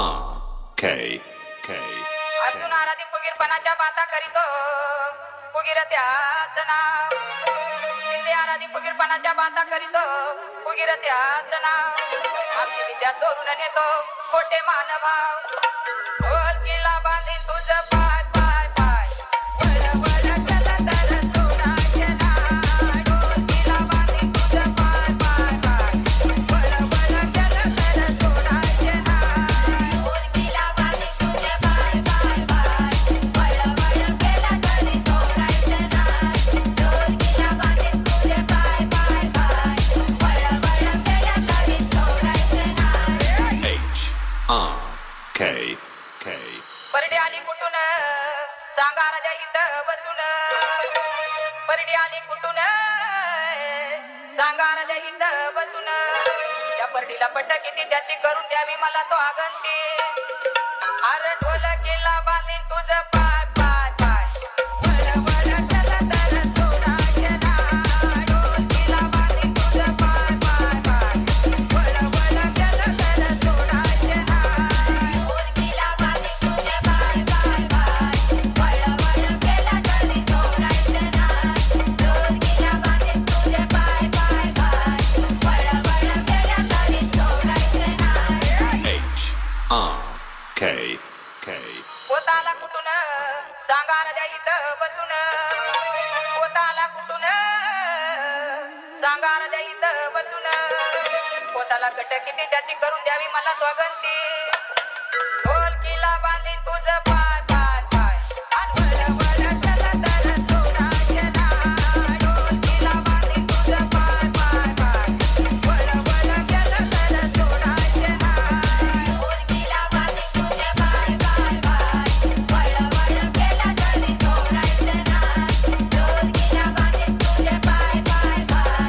K K Arjun आराधी फुगीरपणाच्या बाता करीतो फुगीर त्याच नाव शिंदे आराधी फुगीरपणाच्या बाता करीतो फुगीर त्याच नाव आमची विद्या चोरून नेतो खोटे मानभाव ढोलकीला बांधी तुझं पाय पाय पाय वळ वळ केलं तर सोडायचे नाही ढोलकीला बांधी तुझं पाय पाय पाय वळ वळ केलं तर सोडायचे नाही ढोलकीला बांधी तुझे पाय पाय पाय वळ वळ केलं तरी सोडायचे नाही ढोलकीला बांधी तुझे पाय पाय पाय वळ वळ केलं तरी सोडायचे नाही H R K K परडी आली कुठून सांगा राजा इथं बसून परडी आली कुठून सांगा राजा इथं बसून त्या परडीला पट्ट किती त्याची करून द्यावी मला तो आगंती अरे ढोलकीला बांधीन तुझं पाय पाय पाय वळ वळ केलं तर सोडायचे नाही ढोलकीला बांधीन तुझं पाय पाय पाय वळ वळ केलं तर सोडायचे नाही ढोलकीला बांधीन तुझे पाय पाय पाय वळ वळ केलं तरी सोडायचे नाही ढोलकीला बांधीन तुझे पाय पाय पाय वळ वळ केलं तरी सोडायचे नाही H R K K पोताला कुठून सांगा राजा इथं बसून पोताला कुठून सांगा राजा इथं बसून पोताला कट किती त्याची करून द्यावी मला स्वगंती ढोलकीला बांधीन तुझं पाय पाय पाय आणि वळ वळ केलं तर सोडायचे नाही ढोलकीला बांधीन तुझं पाय पाय पाय वळ वळ केलं तर सोडायचे नाही ढोलकीला बांधीन तुझे पाय पाय पाय वळ वळ केलं तरी सोडायचे नाही ढोलकीला बांधीन तुझे पाय पाय पाय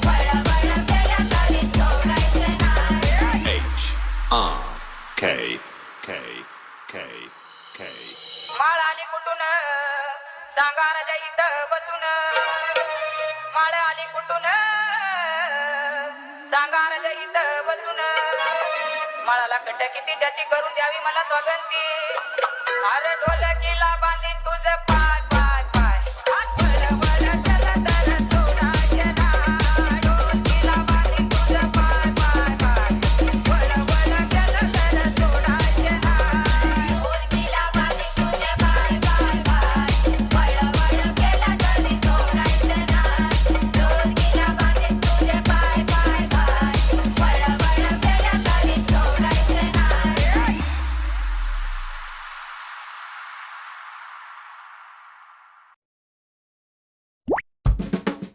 वळ वळ केलं तरी सोडायचे नाही H R K K K K माळ आली कुठून सांगा राजा इथं बसून माळ आली कुठून सांगा राजा इथं बसून माळाला कट किती त्याची करून द्यावी मला स्वगंती अरे ढोलकीला बांध